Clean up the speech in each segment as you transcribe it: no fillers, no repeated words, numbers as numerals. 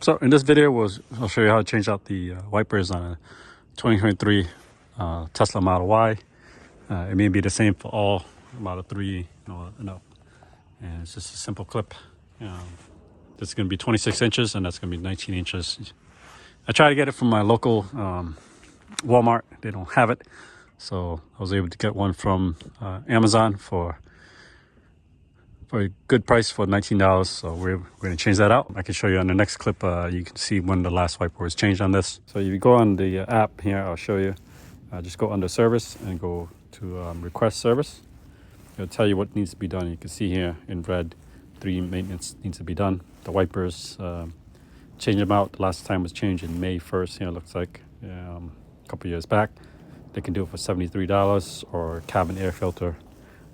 So in this video, I'll show you how to change out the wipers on a 2023 Tesla Model Y. It may be the same for all Model 3 and up. And it's just a simple clip. This is going to be 26 inches and that's going to be 19 inches. I tried to get it from my local Walmart. They don't have it. So I was able to get one from Amazon for a good price for $19. So we're going to change that out. I can show you on the next clip. You can see when the last wiper was changed on this. So if you go on the app here, I'll show you. Just go under service and go to request service. It'll tell you what needs to be done. You can see here in red, 3 maintenance needs to be done. The wipers, change them out. The last time was changed in May 1st. Here it looks like a couple years back. They can do it for $73, or cabin air filter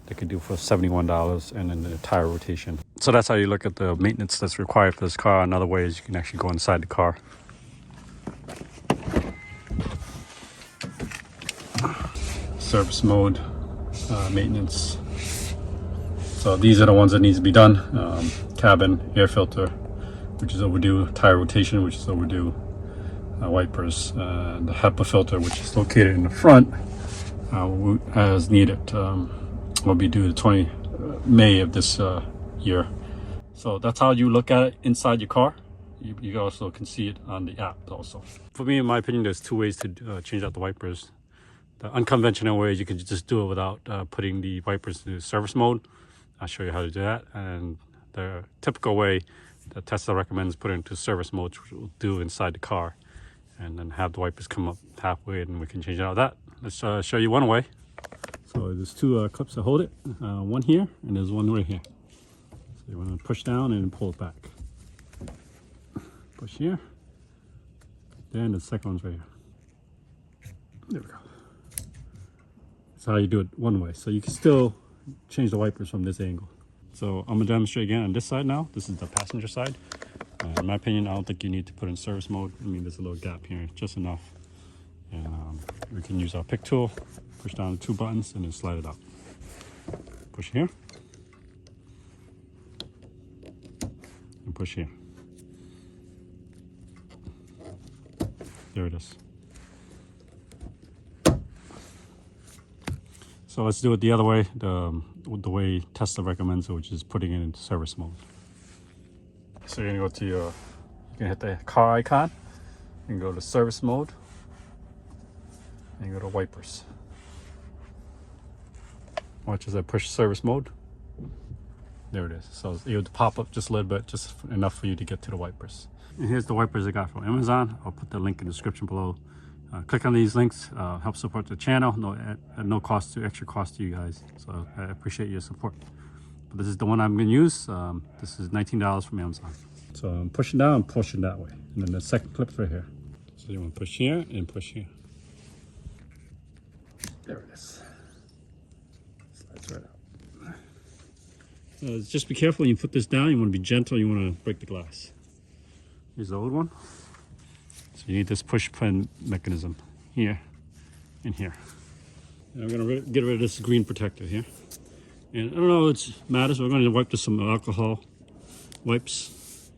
they could do for $71, and then the tire rotation. So that's how you look at the maintenance that's required for this car. Another way is you can actually go inside the car. Service mode, maintenance. So these are the ones that needs to be done. Cabin air filter, which is overdue. Tire rotation, which is overdue. Wipers, the HEPA filter, which is located in the front, as needed. Will be due to May of this year. So that's how you look at it inside your car. You also can see it on the app also. For me, in my opinion, there's 2 ways to change out the wipers. The unconventional way, you can just do it without putting the wipers into service mode. I'll show you how to do that. And the typical way that Tesla recommends put it into service mode, which we'll do inside the car, and then have the wipers come up halfway and we can change it out of that. Let's show you one way. So there's 2 clips that hold it, one here and there's one right here. So you want to push down and pull it back. Push here, then the second one's right here. There we go. That's how you do it one way. So you can still change the wipers from this angle. So I'm gonna demonstrate again on this side now. This is the passenger side. In my opinion, I don't think you need to put in service mode. I mean, there's a little gap here, just enough. And we can use our pick tool, push down the 2 buttons and then slide it out. Push here. And push here. There it is. So let's do it the other way, the way Tesla recommends it, which is putting it into service mode. So you're gonna go to you can hit the car icon and go to service mode and go to wipers. Watch as I push service mode. There it is. So it would pop up just a little bit, just enough for you to get to the wipers. And here's the wipers I got from Amazon. I'll put the link in the description below. Click on these links, help support the channel, at no cost extra cost to you guys. So I appreciate your support. But this is the one I'm going to use. This is $19 from Amazon. So I'm pushing down and pushing that way. And then the second clip's right here. So you want to push here and push here. There it is. Slides right out. So just be careful when you put this down. You want to be gentle. You want to break the glass. Here's the old one. So you need this push pin mechanism here and here. And I'm going to get rid of this green protector here. And I don't know if it matters. We're going to wipe this some alcohol wipes.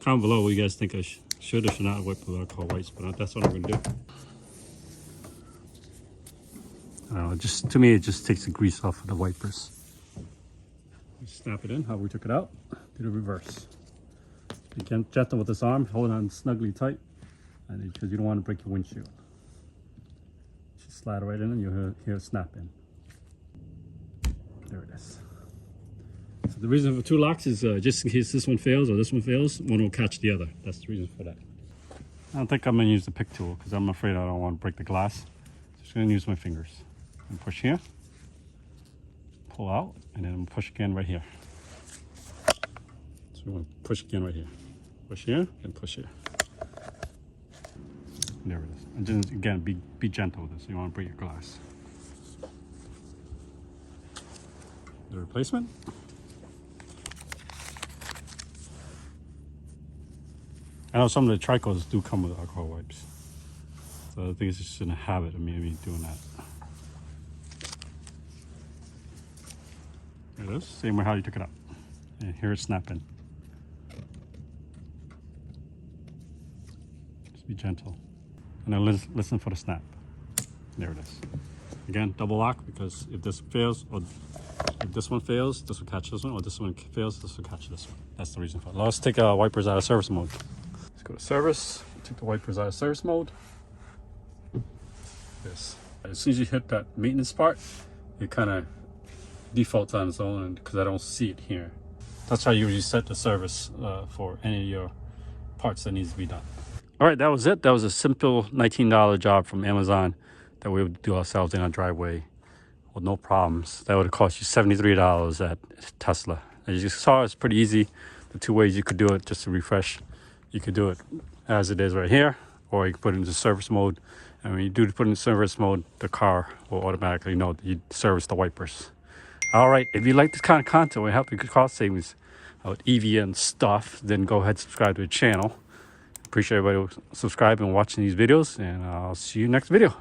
Comment below what you guys think I should or should not wipe with alcohol wipes, but that's what I'm going to do. I don't know, just to me, it just takes the grease off of the wipers. Snap it in, how we took it out. Do the reverse. Be gentle with this arm, hold on snugly tight, and because you don't want to break your windshield. Just slide it right in and you'll hear it snap in. There it is. So the reason for 2 locks is just in case this one fails or this one fails, one will catch the other. That's the reason for that. I don't think I'm going to use the pick tool because I'm afraid I don't want to break the glass. Just going to use my fingers. And push here, pull out, and then push again right here. So we want to push again right here. Push here and push here. And there it is. And then again, be gentle with this. You don't want to break your glass. The replacement. I know some of the Tricos do come with alcohol wipes. So I think it's just in a habit of me doing that. There it is, same way how you took it out. And here it's snapping. be gentle. And then listen for the snap. There it is. Again, double lock, because if this fails, or if this one fails, this will catch this one, or this one fails, this will catch this one. That's the reason for it. Let's take wipers out of service mode. Let's go to service, take the wipers out of service mode. This. As soon as you hit that maintenance part, it kind of defaults on its own, because I don't see it here. That's how you usually set the service for any of your parts that needs to be done. All right, that was it. That was a simple $19 job from Amazon that we would do ourselves in our driveway with no problems. That would have cost you $73 at Tesla. As you saw, it's pretty easy. The two ways you could do it, just to refresh, you could do it as it is right here, or you can put it into service mode. And when you do put it in service mode, the car will automatically know that you service the wipers. All right, if you like this kind of content, we help you get cost savings with EV and stuff, then go ahead and subscribe to the channel. Appreciate everybody subscribing and watching these videos, and I'll see you next video.